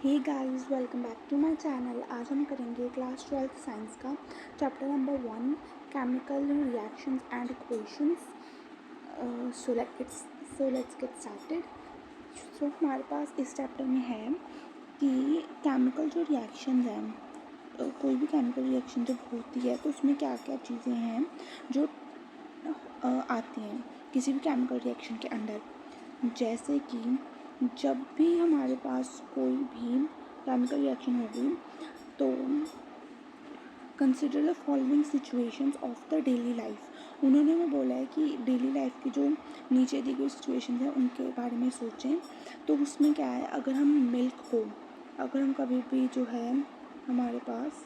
Hey guys, welcome back to my channel. आज हम करेंगे क्लास 12th साइंस का chapter number 1 chemical reactions and equations. So let's get started. So हमारे पास इस चैप्टर में है कि केमिकल जो रिएक्शंस हैं, कोई भी केमिकल रिएक्शन जब होती है तो उसमें क्या क्या चीज़ें हैं जो आती हैं किसी भी केमिकल रिएक्शन के अंडर। जैसे कि जब भी हमारे पास कोई भी केमिकल रिएक्शन होगी तो consider the following situations of the daily life. उन्होंने हमें बोला है कि डेली लाइफ की जो नीचे दी गई सिचुएशंस हैं उनके बारे में सोचें। तो उसमें क्या है, अगर हम कभी भी जो है हमारे पास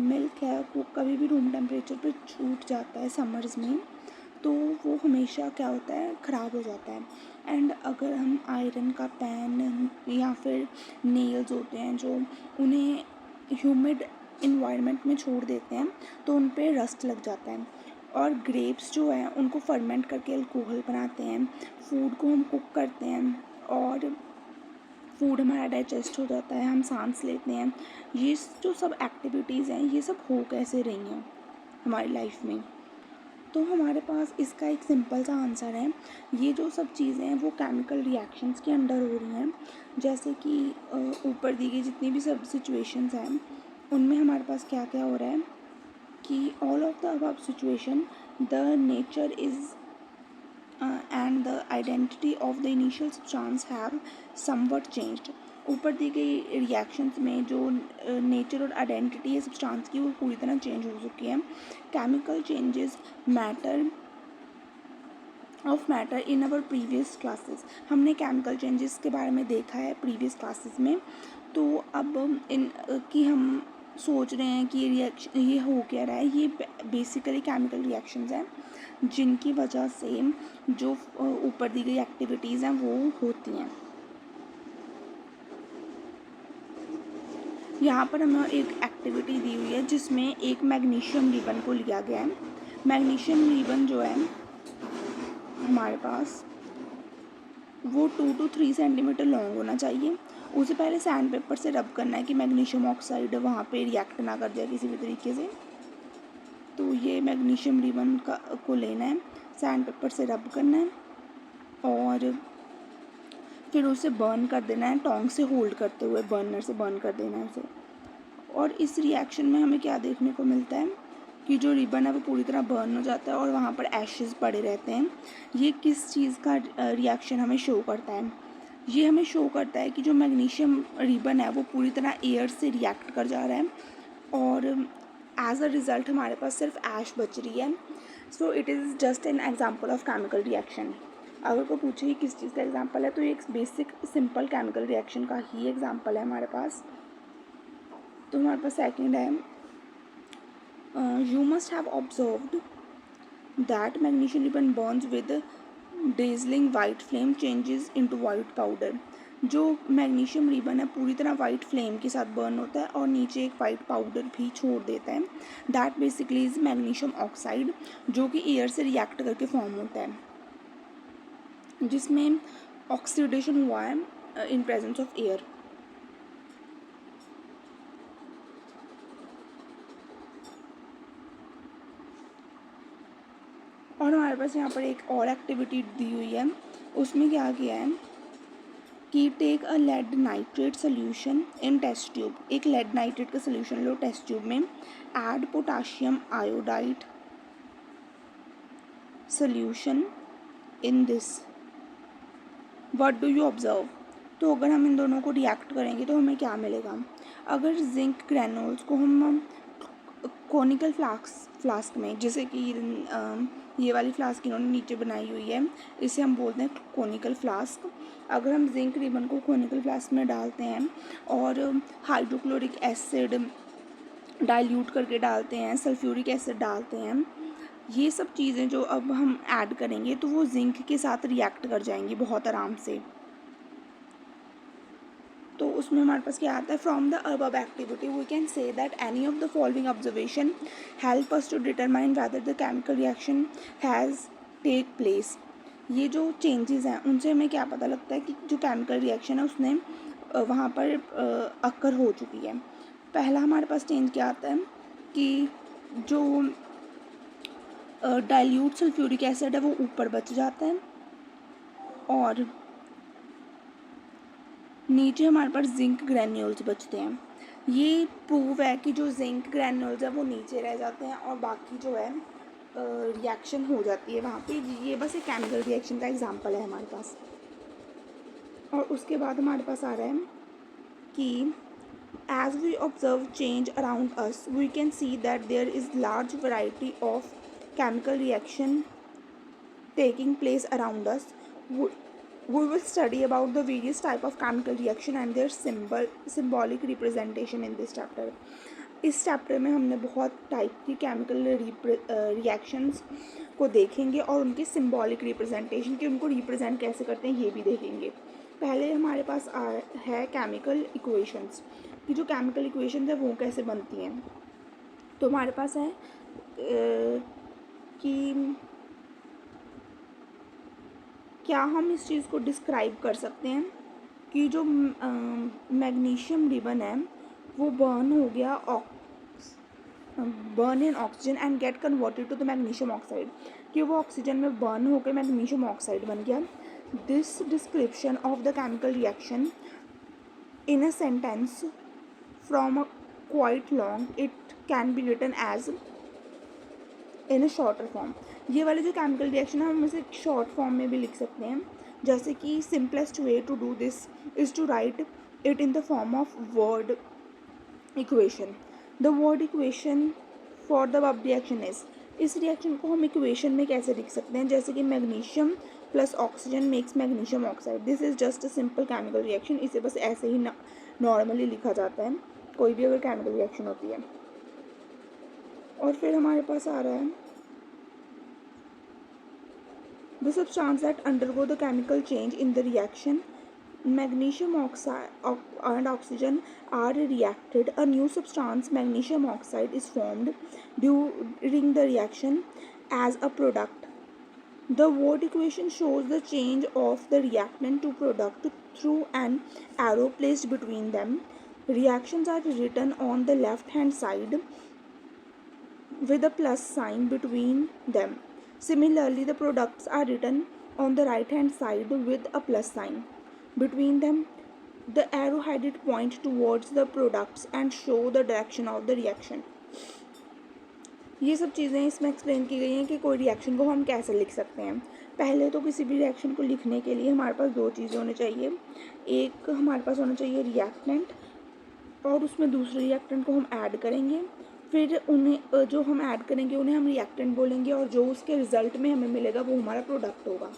मिल्क है वो कभी भी रूम टेम्परेचर पे छूट जाता है समर्स में, तो वो हमेशा क्या होता है, ख़राब हो जाता है। एंड अगर हम आयरन का पैन या फिर नेल्स होते हैं जो उन्हें ह्यूमिड इन्वायरमेंट में छोड़ देते हैं तो उन पे रस्ट लग जाता है। और ग्रेप्स जो है उनको फर्मेंट करके अल्कोहल बनाते हैं। फूड को हम कुक करते हैं और फूड हमारा डाइजेस्ट हो जाता है, हम सांस लेते हैं। ये जो सब एक्टिविटीज़ हैं ये सब हो कैसे रही हैं हमारी लाइफ में। तो हमारे पास इसका एक सिंपल सा आंसर है, ये जो सब चीज़ें हैं वो केमिकल रिएक्शंस के अंडर हो रही हैं। जैसे कि ऊपर दी गई जितनी भी सब सिचुएशंस हैं उनमें हमारे पास क्या क्या हो रहा है कि all of the above situation the nature is and the identity of the initial substance have somewhat changed. ऊपर दी गई रिएक्शंस में जो नेचर और आइडेंटिटी है सब्सटेंस की वो पूरी तरह चेंज हो चुकी है। Chemical changes matter in our previous classes. हमने केमिकल चेंजेस के बारे में देखा है प्रीवियस क्लासेस में। तो अब इन कि हम सोच रहे हैं कि ये हो क्या रहा है, ये बेसिकली केमिकल रिएक्शंस हैं जिनकी वजह से जो ऊपर दी गई एक्टिविटीज़ हैं वो होती हैं। यहाँ पर हमें एक एक्टिविटी दी हुई है जिसमें एक मैग्नीशियम रिबन को लिया गया है। मैग्नीशियम रिबन जो है हमारे पास वो 2 to 3 सेंटीमीटर लॉन्ग होना चाहिए। उसे पहले सैंड पेपर से रब करना है कि मैग्नीशियम ऑक्साइड वहाँ पे रिएक्ट ना कर जाए किसी भी तरीके से। तो ये मैग्नीशियम रिबन को लेना है, सैंड पेपर से रब करना है और फिर उसे बर्न कर देना है, टोंग से होल्ड करते हुए बर्नर से बर्न कर देना है उसे। और इस रिएक्शन में हमें क्या देखने को मिलता है कि जो रिबन है वो पूरी तरह बर्न हो जाता है और वहाँ पर एशेस पड़े रहते हैं। ये किस चीज़ का रिएक्शन हमें शो करता है? ये हमें शो करता है कि जो मैग्नीशियम रिबन है वो पूरी तरह एयर से रिएक्ट कर जा रहा है और एज अ रिज़ल्ट हमारे पास सिर्फ ऐश बच रही है। So it is just an example of chemical reaction. अगर कोई पूछे किस चीज़ का एग्जाम्पल है तो ये एक बेसिक सिंपल केमिकल रिएक्शन का ही एग्जाम्पल है हमारे पास। तो हमारे पास सेकेंड है, you must have observed that magnesium ribbon burns with dazzling white flame changes into white powder। जो मैग्नीशियम रिबन है पूरी तरह वाइट फ्लेम के साथ बर्न होता है और नीचे एक वाइट पाउडर भी छोड़ देता है। That basically is magnesium oxide जो कि एयर से रिएक्ट करके फॉर्म होता है, जिसमें ऑक्सीडेशन हुआ है इन प्रेजेंस ऑफ एयर। और हमारे पास यहाँ पर एक और एक्टिविटी दी हुई है, उसमें क्या किया है कि take a lead nitrate solution in test tube. एक लेड नाइट्रेट का सोल्यूशन लो टेस्ट ट्यूब में, add potassium iodide solution in this, what do you observe. तो अगर हम इन दोनों को रिएक्ट करेंगे तो हमें क्या मिलेगा? अगर जिंक ग्रेनुल्स को हम कोनिकल फ्लास्क में, जैसे कि ये वाली फ्लास्क इन्होंने नीचे बनाई हुई है, इसे हम बोलते हैं कोनिकल फ्लास्क। अगर हम जिंक रिबन को कोनिकल फ्लास्क में डालते हैं और हाइड्रोक्लोरिक एसिड डाइल्यूट करके डालते हैं, सल्फ्यूरिक एसिड डालते हैं, ये सब चीज़ें जो अब हम ऐड करेंगे तो वो जिंक के साथ रिएक्ट कर जाएंगी बहुत आराम से। तो उसमें हमारे पास क्या आता है, from the above activity we can say that any of the following observation help us to determine whether the chemical reaction has take place. ये जो चेंजेस हैं उनसे हमें क्या पता लगता है कि जो केमिकल रिएक्शन है उसने वहाँ पर अक्कर हो चुकी है। पहला हमारे पास चेंज क्या आता है कि जो डाइल्यूट सल्फ्यूरिक एसिड है वो ऊपर बच जाता है और नीचे हमारे पास जिंक ग्रैन्यूल्स बचते हैं। ये प्रूव है कि जो जिंक ग्रैन्यूल्स है वो नीचे रह जाते हैं और बाकी जो है रिएक्शन हो जाती है वहाँ पे। ये बस एक केमिकल रिएक्शन का एग्जांपल है हमारे पास। और उसके बाद हमारे पास आ रहा है कि as we observe change around us we can see that there is large variety of chemical reaction taking place around us. We will study about the various type of chemical reaction and their symbolic representation in this chapter. इस chapter में हमने बहुत type की chemical reactions को देखेंगे और उनके symbolic representation कि उनको रिप्रेजेंट कैसे करते हैं ये भी देखेंगे। पहले हमारे पास है केमिकल इक्वेशंस कि जो केमिकल इक्वेशंस है वो कैसे बनती हैं। तो हमारे पास है कि क्या हम इस चीज़ को डिस्क्राइब कर सकते हैं कि जो मैग्नीशियम रिबन है वो बर्न हो गया burn in oxygen and get converted to the magnesium oxide, कि वो ऑक्सीजन में बर्न होकर मैग्नीशियम ऑक्साइड बन गया। This description of the chemical reaction in a sentence from a quite long it can be written as in a shorter form. ये वाले जो chemical reaction है हम इसे शॉर्ट फॉर्म में भी लिख सकते हैं, जैसे कि simplest way to do this is to write it in the form of word equation. The word equation for the above reaction is, इस रिएक्शन को हम इक्वेशन में कैसे लिख सकते हैं, जैसे कि magnesium plus oxygen makes magnesium oxide. This is just a simple chemical reaction. इसे बस ऐसे ही नॉर्मली लिखा जाता है कोई भी अगर केमिकल रिएक्शन होती है। और फिर हमारे पास आ रहा है the substance that undergo the chemical change in the reaction, magnesium oxide and oxygen are reacted, a new substance magnesium oxide is formed during the reaction as a product. The word equation shows the change of the reactant to product through an arrow placed between them. Reactions are written on the left hand side with a plus sign between them. Similarly, the products are written on the right hand side with a plus sign between them. The arrow headed point towards the products and show the direction of the reaction. ये सब चीज़ें इसमें explain की गई हैं कि कोई reaction को हम कैसे लिख सकते हैं। पहले तो किसी भी रिएक्शन को लिखने के लिए हमारे पास दो चीज़ें होनी चाहिए। एक हमारे पास होना चाहिए रिएक्टेंट और उसमें दूसरे रिएक्टेंट को हम ऐड करेंगे, फिर उन्हें जो हम ऐड करेंगे उन्हें हम रिएक्टेंट बोलेंगे और जो उसके रिज़ल्ट में हमें मिलेगा वो हमारा प्रोडक्ट होगा।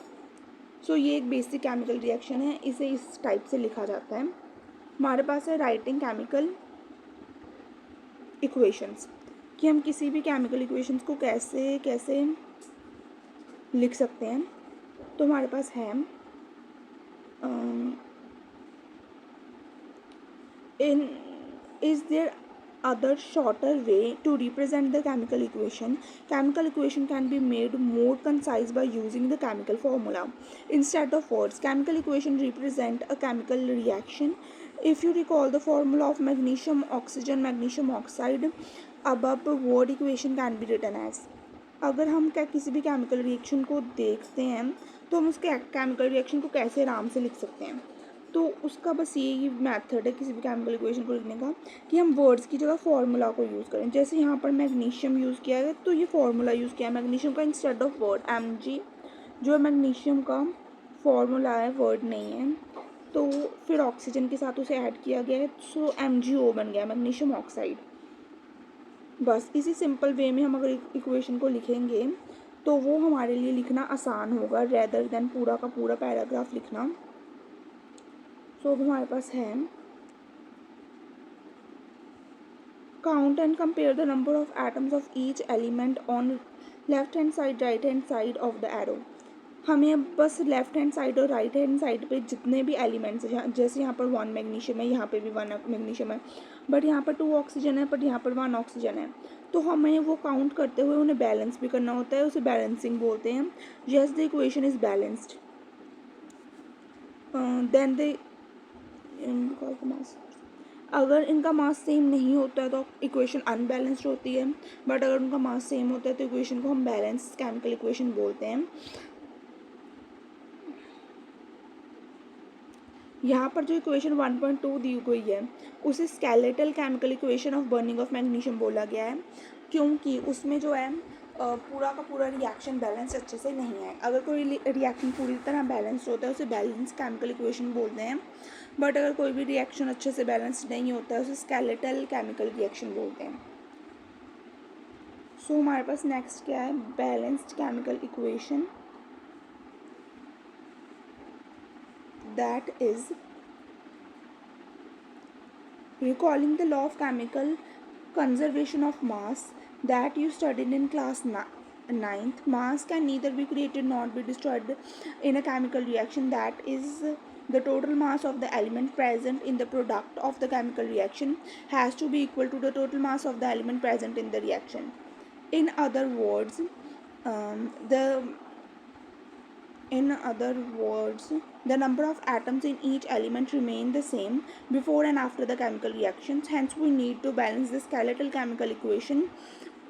सो ये एक बेसिक केमिकल रिएक्शन है, इसे इस टाइप से लिखा जाता है। हमारे पास है राइटिंग केमिकल इक्वेशंस, कि हम किसी भी केमिकल इक्वेशंस को कैसे कैसे लिख सकते हैं। तो हमारे पास है in is there other shorter way to represent the chemical equation. Chemical equation can be made more concise by using the chemical formula instead of words. Chemical equation represent a chemical reaction. If you recall the formula of magnesium oxygen magnesium oxide above, the word equation can be written as, अगर हम क्या किसी भी chemical reaction को देखते हैं तो हम उसके केमिकल रिएक्शन को कैसे आराम से लिख सकते हैं। तो उसका बस यही मेथड है किसी भी केमिकल इक्वेशन को लिखने का कि हम वर्ड्स की जगह फार्मूला को यूज़ करें। जैसे यहाँ पर मैग्नीशियम यूज़ किया है तो ये फार्मूला यूज़ किया है मैग्नीशियम का इंस्टेड ऑफ वर्ड Mg, जो मैग्नीशियम का फार्मूला है वर्ड नहीं है, तो फिर ऑक्सीजन के साथ उसे ऐड किया गया है सो MgO बन गया मैग्नीशियम ऑक्साइड। बस इसी सिंपल वे में हम अगर इक्वेशन को लिखेंगे तो वो हमारे लिए लिखना आसान होगा रेदर देन पूरा का पूरा पैराग्राफ लिखना। सो अब हमारे पास है count and compare the number of atoms of each element on left hand side right hand side of the arrow. हमें बस लेफ्ट हैंड साइड और राइट हैंड साइड पे जितने भी एलिमेंट्स हैं, जैसे यहाँ पर 1 मैग्नीशियम है, यहाँ पे भी 1 मैग्नीशियम है, बट यहाँ पर 2 ऑक्सीजन है, बट यहाँ पर 1 ऑक्सीजन है, तो हमें वो काउंट करते हुए उन्हें बैलेंस भी करना होता है, उसे बैलेंसिंग बोलते हैं। Yes the equation is balanced then the इनका मास, अगर इनका मास सेम नहीं होता है तो इक्वेशन अनबैलेंस्ड होती है, बट अगर उनका मास सेम होता है तो इक्वेशन को हम बैलेंस केमिकल इक्वेशन बोलते हैं। यहाँ पर जो इक्वेशन 1.2 दी गई है उसे skeletal chemical equation of burning of magnesium बोला गया है, क्योंकि उसमें जो है पूरा का पूरा रिएक्शन बैलेंस अच्छे से नहीं है। अगर कोई रिएक्शन पूरी तरह बैलेंस होता है उसे बैलेंस केमिकल इक्वेशन बोलते हैं, बट अगर कोई भी रिएक्शन अच्छे से बैलेंस नहीं होता है उसे स्केलेटल केमिकल रिएक्शन बोलते हैं। सो हमारे पास नेक्स्ट क्या है, balanced chemical equation, that is recalling the law of chemical conservation of mass that you studied in class 9th. Mass can neither be created nor be destroyed in a chemical reaction. That is, the total mass of the element present in the product of the chemical reaction has to be equal to the total mass of the element present in the reaction. In other words, the number of atoms in each element remain the same before and after the chemical reactions. Hence, we need to balance the skeletal chemical equation.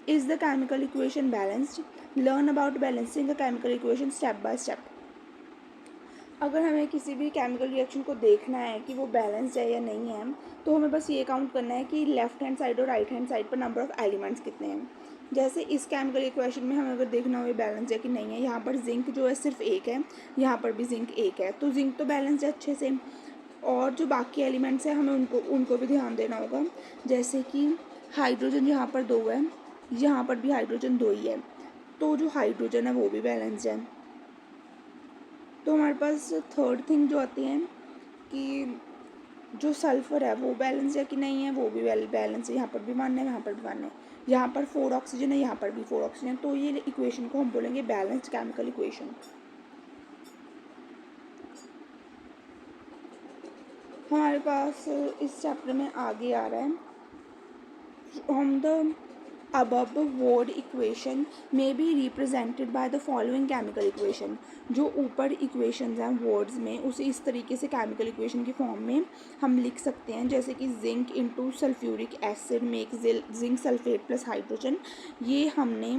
Is the chemical equation balanced? Learn about balancing a chemical equation step by step. अगर हमें किसी भी chemical reaction को देखना है कि वो balanced है या नहीं है, तो हमें बस ये काउंट करना है कि लेफ्ट हैंड साइड और राइट हैंड साइड पर नंबर ऑफ़ एलिमेंट्स कितने हैं। जैसे इस केमिकल इक्वेशन में हमें अगर देखना हो ये बैलेंस है कि नहीं है, यहाँ पर जिंक जो है सिर्फ एक है, यहाँ पर भी जिंक एक है, तो जिंक तो बैलेंस है अच्छे से। और जो बाकी एलिमेंट्स हैं हमें उनको भी ध्यान देना होगा। जैसे कि हाइड्रोजन यहाँ पर 2 है, यहाँ पर भी हाइड्रोजन 2 ही है, तो जो हाइड्रोजन है वो भी बैलेंस है। तो हमारे पास थर्ड थिंग जो आती है कि जो सल्फ़र है वो बैलेंस है कि नहीं है, वो भी बैलेंस है। यहाँ पर भी 1 है, यहाँ पर भी 1 है, यहाँ पर 4 ऑक्सीजन है, यहाँ पर भी 4 ऑक्सीजन। तो ये इक्वेशन को हम बोलेंगे बैलेंस्ड केमिकल इक्वेशन। हमारे पास इस चैप्टर में आगे आ रहा है, from the above word equation may be represented by the following chemical equation. जो ऊपर इक्वेशंस हैं वर्ड्स में उसे इस तरीके से केमिकल इक्वेशन की फॉर्म में हम लिख सकते हैं, जैसे कि zinc into sulphuric acid make zinc sulphate plus hydrogen. ये हमने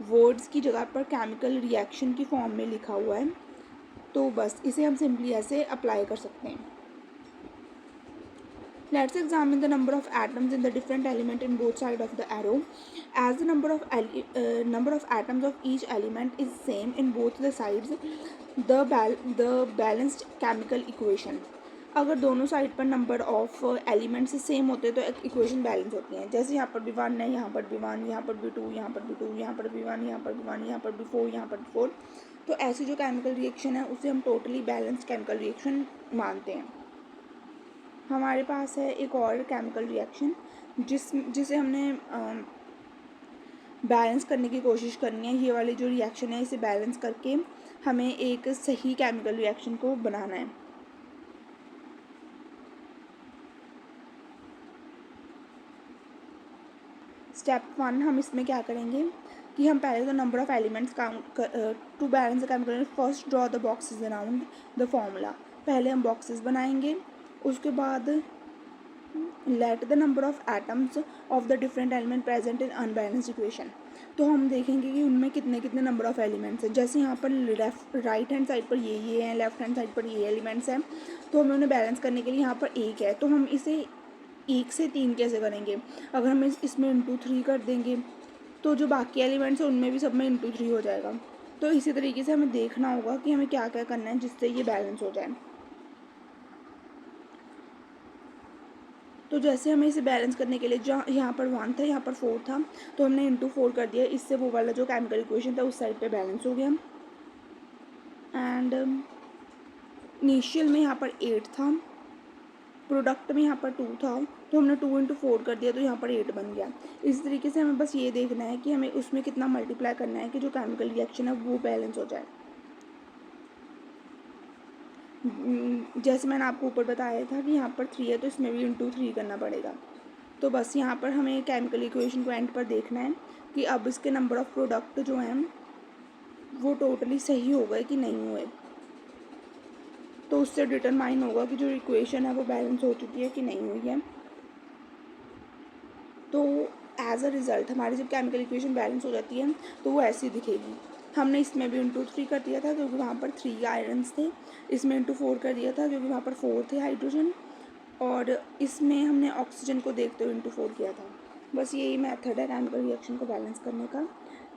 वर्ड्स की जगह पर केमिकल रिएक्शन की फॉर्म में लिखा हुआ है, तो बस इसे हम सिंपली ऐसे अप्लाई कर सकते हैं। Let's examine the number of atoms in the different element in both sides of the arrow. As the number of atoms of each element is same in both the sides, the balanced chemical equation. अगर दोनों side पर number of elements same होते हैं तो equation balance होती हैं। जैसे यहाँ पर भी 1 है, यहाँ पर भी 1, यहाँ पर भी 2, यहाँ पर भी 2, यहाँ पर भी 1, यहाँ पर भी 1, यहाँ पर भी 4, यहाँ पर भी 4। तो ऐसी जो केमिकल रिएक्शन है उसे हम टोटली बैलेंस्ड केमिकल रिएक्शन मानते हैं। हमारे पास है एक और केमिकल रिएक्शन जिसे हमने बैलेंस करने की कोशिश करनी है। ये वाली जो रिएक्शन है इसे बैलेंस करके हमें एक सही केमिकल रिएक्शन को बनाना है। स्टेप 1 हम इसमें क्या करेंगे कि हम पहले तो number of elements count to balance the chemical. First draw the boxes around the formula. पहले हम बॉक्सेस बनाएंगे, उसके बाद let the number of atoms of the different element present in unbalanced equation. तो हम देखेंगे कि उनमें कितने कितने नंबर ऑफ एलिमेंट्स हैं। जैसे यहाँ पर राइट हैंड साइड पर ये हैं, लेफ्ट हैंड साइड पर ये एलिमेंट्स हैं, तो हमें उन्हें बैलेंस करने के लिए यहाँ पर 1 है, तो हम इसे 1 से 3 कैसे करेंगे। अगर हम इसमें इंटू 3 कर देंगे तो जो बाकी एलिमेंट्स हैं उनमें भी सब में इंटू 3 हो जाएगा। तो इसी तरीके से हमें देखना होगा कि हमें क्या क्या करना है जिससे ये बैलेंस हो जाए। तो जैसे हमें इसे बैलेंस करने के लिए जहाँ यहाँ पर 1 था, यहाँ पर 4 था, तो हमने इंटू 4 कर दिया। इससे वो वाला जो केमिकल इक्वेशन था उस साइड पे बैलेंस हो गया। एंड इनिशियल में यहाँ पर 8 था, प्रोडक्ट में यहाँ पर 2 था, तो हमने 2 इंटू 4 कर दिया, तो यहाँ पर 8 बन गया। इस तरीके से हमें बस ये देखना है कि हमें उसमें कितना मल्टीप्लाई करना है कि जो केमिकल रिएक्शन है वो बैलेंस हो जाए। जैसे मैंने आपको ऊपर बताया था कि यहाँ पर 3 है, तो इसमें भी इंटू 3 करना पड़ेगा। तो बस यहाँ पर हमें केमिकल इक्वेशन को एंड पर देखना है कि अब इसके नंबर ऑफ़ प्रोडक्ट जो हैं वो टोटली सही हो गए कि नहीं हुए। तो उससे डिटरमाइन होगा कि जो इक्वेशन है वो बैलेंस हो चुकी है कि नहीं हुई है। तो एज अ रिज़ल्ट हमारी जब केमिकल इक्वेशन बैलेंस हो जाती है तो वो ऐसी दिखेगी। हमने इसमें भी इंटू 3 कर दिया था क्योंकि वहाँ पर 3 आयरन्स थे, इसमें इंटू 4 कर दिया था क्योंकि वहाँ पर 4 थे हाइड्रोजन, और इसमें हमने ऑक्सीजन को देखते हुए इंटू 4 किया था। बस यही मेथड है केमिकल रिएक्शन को बैलेंस करने का।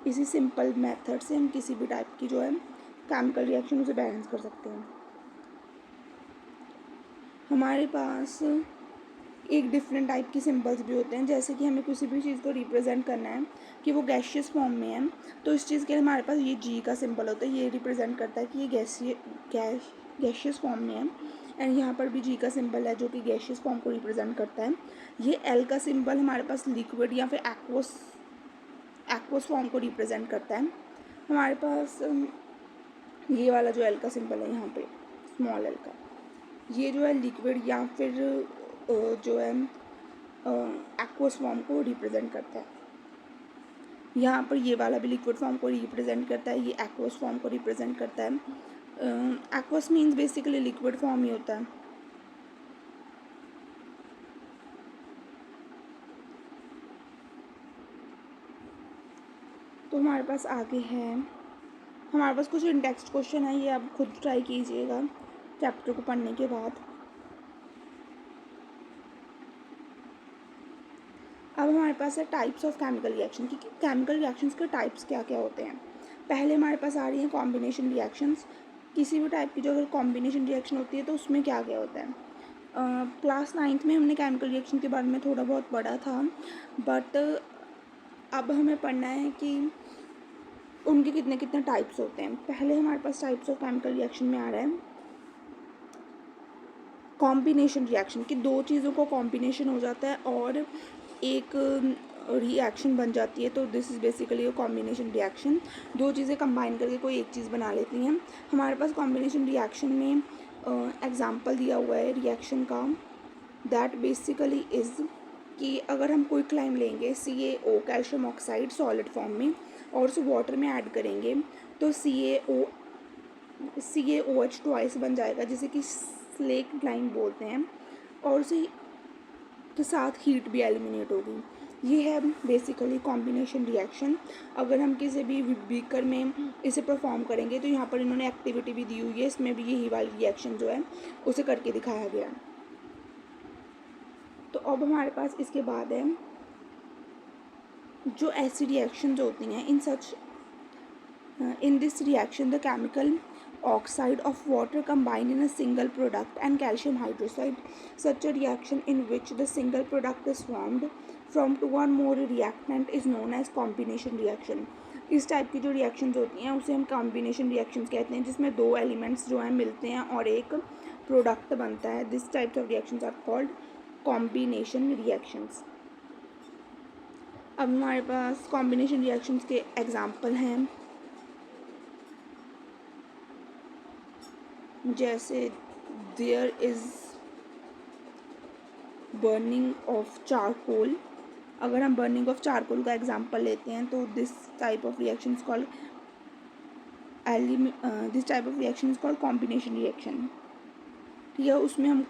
इसी सिंपल मेथड से हम किसी भी टाइप की जो है केमिकल रिएक्शन उसे बैलेंस कर सकते हैं। हमारे पास एक डिफरेंट टाइप की सिंबल्स भी होते हैं, जैसे कि हमें किसी भी चीज़ को रिप्रेजेंट करना है कि वो गैशियस फॉर्म में है, तो इस चीज़ के लिए हमारे पास ये जी का सिंबल होता है, ये रिप्रेजेंट करता है कि ये गैशियस फॉर्म में है। एंड यहाँ पर भी जी का सिंबल है जो कि गैशियस फॉर्म को रिप्रेजेंट करता है। ये एल का सिंबल हमारे पास लिक्विड या फिर एक्वस फॉर्म को रिप्रेजेंट करता है। हमारे पास ये वाला जो एल का सिंबल है यहाँ पे स्मॉल एल का, ये जो है लिक्विड या फिर जो है एक्वस फॉर्म को रिप्रेजेंट करता है। यहाँ पर ये वाला भी लिक्विड फॉर्म को रिप्रेजेंट करता है, ये एक्वस फॉर्म को रिप्रेजेंट करता है। Aqueous means basically liquid form ही होता है। तो हमारे पास आगे है, हमारे पास कुछ इंटेक्स्ट क्वेश्चन है, ये आप खुद ट्राई कीजिएगा चैप्टर को पढ़ने के बाद। अब हमारे पास है टाइप्स ऑफ केमिकल रिएक्शन कि केमिकल रिएक्शंस के टाइप्स क्या क्या होते हैं। पहले हमारे पास आ रही हैं कॉम्बिनेशन रिएक्शंस। किसी भी टाइप की जो अगर कॉम्बिनेशन रिएक्शन होती है तो उसमें क्या क्या होता है। क्लास 9th में हमने केमिकल रिएक्शन के बारे में थोड़ा बहुत पढ़ा था, बट अब हमें पढ़ना है कि उनके कितने कितने टाइप्स होते हैं। पहले हमारे पास टाइप्स ऑफ केमिकल रिएक्शन में आ रहा है कॉम्बिनेशन रिएक्शन कि दो चीज़ों को कॉम्बिनेशन हो जाता है और एक रिएक्शन बन जाती है, तो this is basically a combination reaction. दो चीज़ें कंबाइन करके कोई एक चीज़ बना लेती हैं। हमारे पास कॉम्बिनेशन रिएक्शन में एग्जांपल दिया हुआ है रिएक्शन का, दैट बेसिकली इज़ कि अगर हम कोई क्लाइम लेंगे CaO calcium oxide solid form में और उसे वाटर में ऐड करेंगे तो CaOH ट्वाइस बन जाएगा, जिसे कि स्लेक लाइन बोलते हैं, और उसी के साथ हीट भी एलिमिनेट होगी। ये है बेसिकली कॉम्बिनेशन रिएक्शन। अगर हम किसी भी बीकर में इसे परफॉर्म करेंगे तो यहाँ पर इन्होंने एक्टिविटी भी दी हुई है, इसमें भी यही वाली रिएक्शन जो है उसे करके दिखाया गया। तो अब हमारे पास इसके बाद है जो ऐसी रिएक्शन होती हैं in this reaction the chemical oxide of water combine in a single product and calcium hydroxide. Such a reaction in which the single product is formed from two or more reactant is known as combination reaction. इस type की जो reactions होती हैं उसे हम combination reactions कहते हैं, जिसमें दो एलिमेंट्स जो हैं मिलते हैं और एक प्रोडक्ट बनता है। This types of reactions are called combination reactions. अब हमारे पास कॉम्बिनेशन रिएक्शंस के एग्जाम्पल हैं, जैसे there is burning of charcoal. अगर हम बर्निंग ऑफ चारकोल का एग्जांपल लेते हैं तो this type of reaction is called combination reaction. ठीक है, उसमें हम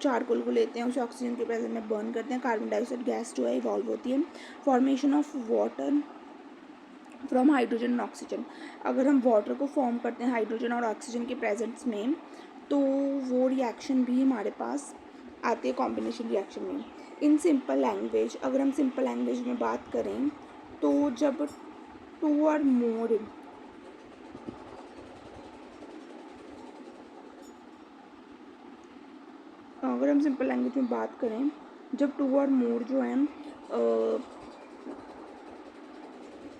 चारकोल को लेते हैं, उसे ऑक्सीजन के प्रेजेंस में बर्न करते हैं, कार्बन डाइऑक्साइड गैस जो है इवॉल्व होती है, formation of water from hydrogen and oxygen. अगर हम वाटर को फॉर्म करते हैं हाइड्रोजन और ऑक्सीजन के प्रेजेंस में तो वो रिएक्शन भी हमारे पास आती है कॉम्बिनेशन रिएक्शन में। इन सिंपल लैंग्वेज, अगर हम सिंपल लैंग्वेज में बात करें तो जब टू और मोर अगर हम सिंपल लैंग्वेज में बात करें जब टू और मोर जो हैं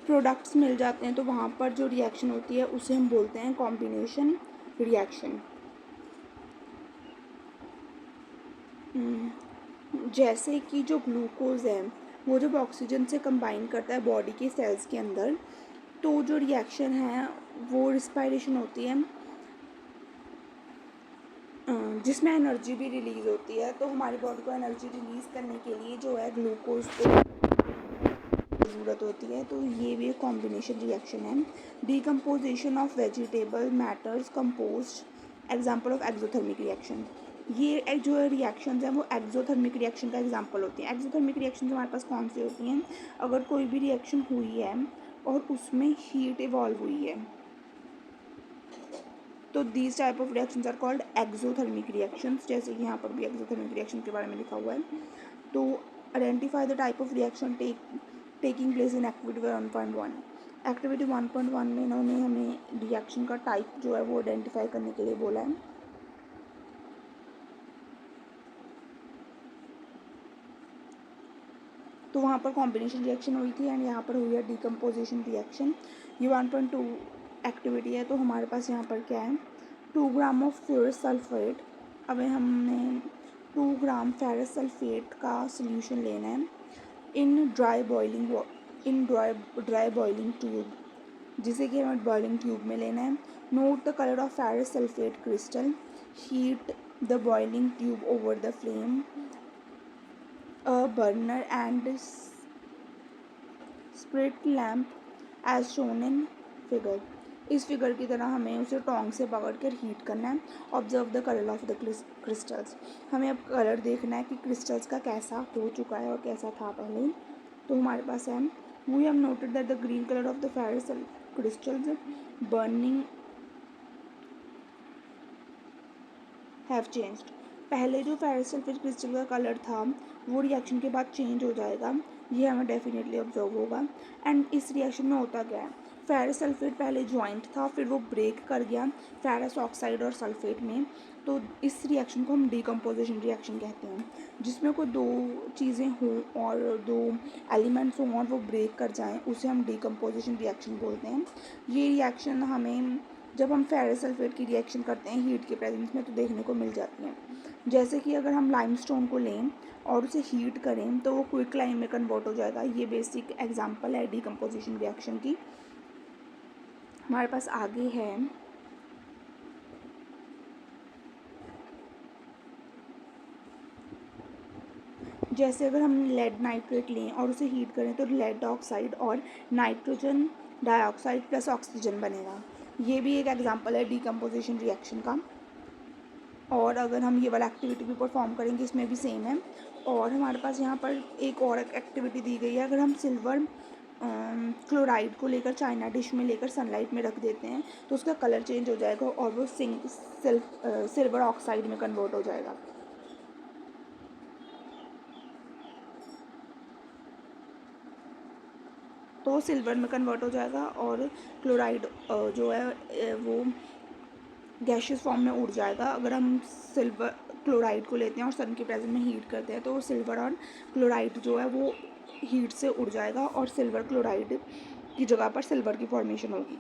प्रोडक्ट्स मिल जाते हैं तो वहाँ पर जो रिएक्शन होती है उसे हम बोलते हैं कॉम्बिनेशन रिएक्शन। जैसे कि जो ग्लूकोज है वो जब ऑक्सीजन से कंबाइन करता है बॉडी के सेल्स के अंदर, तो जो रिएक्शन है वो रिस्पायरेशन होती है जिसमें एनर्जी भी रिलीज़ होती है। तो हमारी बॉडी को एनर्जी रिलीज़ करने के लिए जो है ग्लूकोज को ज़रूरत होती है, तो ये भी एक कॉम्बिनेशन रिएक्शन है। Decomposition of vegetable matters composed example of exothermic reaction, ये जो रिएक्शंस हैं वो एक्सोथर्मिक रिएक्शन का एग्जाम्पल होती हैं। एक्सोथर्मिक रिएक्शन हमारे पास कौन सी होती हैं? अगर कोई भी रिएक्शन हुई है और उसमें हीट इवॉल्व हुई है, तो these type of reactions are called exothermic reactions. जैसे कि यहाँ पर भी एक्सोथर्मिक रिएक्शन के बारे में लिखा हुआ है। तो identify the type of reaction taking place in activity 1.1। Activity 1.1 में इन्होंने हमें रिएक्शन का टाइप जो है वो आइडेंटिफाई करने के लिए बोला है। तो वहाँ पर कॉम्बिनेशन रिएक्शन हुई थी एंड यहाँ पर हुई है डिकम्पोजिशन रिएक्शन। ये 1.2 एक्टिविटी है। तो हमारे पास यहाँ पर क्या है, 2 ग्राम ऑफ फेरस सल्फेट। अब हमने 2 ग्राम फेरस सल्फेट का सोल्यूशन लेना है इन ड्राई बॉइलिंग ट्यूब, जिसे कि हमें बॉइलिंग ट्यूब में लेना है। Note the colour of ferrous sulphate crystal, heat the boiling tube over the flame, a burner and spirit lamp as shown in figure. इस फिगर की तरह हमें उसे टोंग से पकड़ कर हीट करना है। Observe the colour of the crystals, हमें अब कलर देखना है कि क्रिस्टल्स का कैसा हो चुका है और कैसा था पहले। तो हमारे पास है, we have noted that the green colour of the ferrous crystals burning have changed. पहले जो फेरस सल्फेट क्रिस्टल का कलर था वो रिएक्शन के बाद चेंज हो जाएगा, ये हमें डेफिनेटली ऑब्जर्व होगा। एंड इस रिएक्शन में होता क्या है, फेरस सल्फेट पहले जॉइंट था, फिर वो ब्रेक कर गया फेरस ऑक्साइड और सल्फेट में। तो इस रिएक्शन को हम डिकम्पोजिशन रिएक्शन कहते हैं, जिसमें कोई दो चीज़ें हों और दो एलिमेंट्स हों और वो ब्रेक कर जाएं, उसे हम डिकम्पोजिशन रिएक्शन बोलते हैं। ये रिएक्शन हमें जब हम फेरस सल्फेट की रिएक्शन करते हैं हीट के प्रेजेंस में तो देखने को मिल जाती हैं। जैसे कि अगर हम लाइमस्टोन को लें और उसे हीट करें तो वो क्विक लाइम में कन्वर्ट हो जाएगा। ये बेसिक एग्जांपल है डिकम्पोजिशन रिएक्शन की। हमारे पास आगे है जैसे अगर हम लेड नाइट्रेट लें और उसे हीट करें तो लेड ऑक्साइड और नाइट्रोजन डाइऑक्साइड प्लस ऑक्सीजन बनेगा। ये भी एक एग्जांपल है डिकम्पोजिशन रिएक्शन का। और अगर हम ये वाला एक्टिविटी भी परफॉर्म करेंगे इसमें भी सेम है। और हमारे पास यहाँ पर एक और एक्टिविटी दी गई है, अगर हम सिल्वर क्लोराइड को लेकर चाइना डिश में लेकर सनलाइट में रख देते हैं तो उसका कलर चेंज हो जाएगा और वो सिल्वर ऑक्साइड में कन्वर्ट हो जाएगा। तो सिल्वर में कन्वर्ट हो जाएगा और क्लोराइड जो है वो गैशियस फॉर्म में उड़ जाएगा। अगर हम सिल्वर क्लोराइड को लेते हैं और सन के प्रेजेंस में हीट करते हैं तो सिल्वर और क्लोराइड जो है वो हीट से उड़ जाएगा और सिल्वर क्लोराइड की जगह पर सिल्वर की फॉर्मेशन होगी।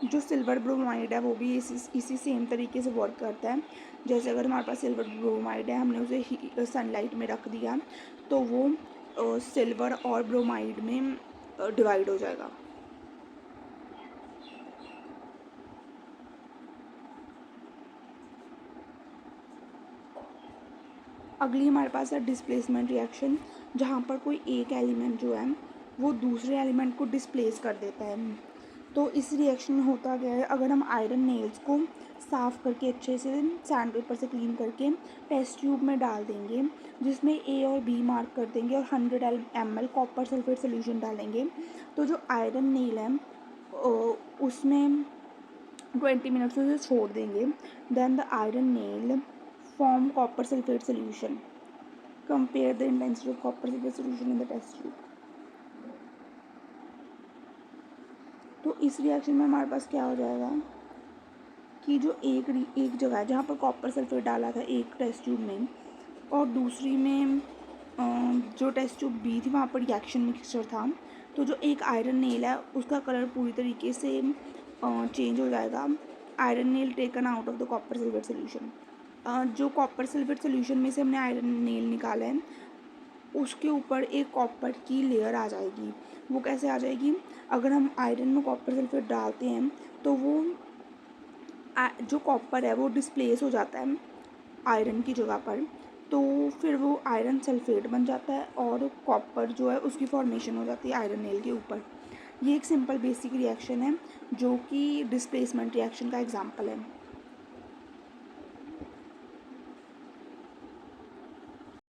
जो सिल्वर ब्रोमाइड है वो भी इसी सेम तरीके से वर्क करता है। जैसे अगर हमारे पास सिल्वर ब्रोमाइड है, हमने उसे सनलाइट में रख दिया तो वो सिल्वर और ब्रोमाइड में डिवाइड हो जाएगा। अगली हमारे पास है डिस्प्लेसमेंट रिएक्शन, जहाँ पर कोई एक एलिमेंट जो है वो दूसरे एलिमेंट को डिस्प्लेस कर देता है। तो इस रिएक्शन में होता क्या है, अगर हम आयरन नेल्स को साफ़ करके अच्छे से सैंड पेपर से क्लीन करके टेस्ट ट्यूब में डाल देंगे, जिसमें ए और बी मार्क कर देंगे और 100 ml कॉपर सल्फेट सोल्यूशन डालेंगे, तो जो आयरन नेल है उसमें 20 मिनट्स उसे छोड़ देंगे। Then the iron nail form copper sulphate solution. Compare the intensity of copper sulphate solution in the test tube. तो इस रिएक्शन में हमारे पास क्या हो जाएगा कि जो एक जगह है जहाँ पर कॉपर सल्फेट डाला था एक टेस्ट ट्यूब में और दूसरी में जो टेस्ट ट्यूब बी थी वहाँ पर रिएक्शन मिक्सचर था, तो जो एक आयरन नेल है उसका कलर पूरी तरीके से चेंज हो जाएगा। Iron nail taken out of the copper sulphate solution. जो कॉपर सल्फेट सोल्यूशन में से हमने आयरन नेल निकाला है उसके ऊपर एक कॉपर की लेयर आ जाएगी। वो कैसे आ जाएगी, अगर हम आयरन में कॉपर सल्फेट डालते हैं तो वो जो कॉपर है वो डिस्प्लेस हो जाता है आयरन की जगह पर, तो फिर वो आयरन सल्फेट बन जाता है और कॉपर जो है उसकी फॉर्मेशन हो जाती है आयरन नेल के ऊपर। ये एक सिंपल बेसिक रिएक्शन है जो कि डिस्प्लेसमेंट रिएक्शन का एग्जाम्पल है।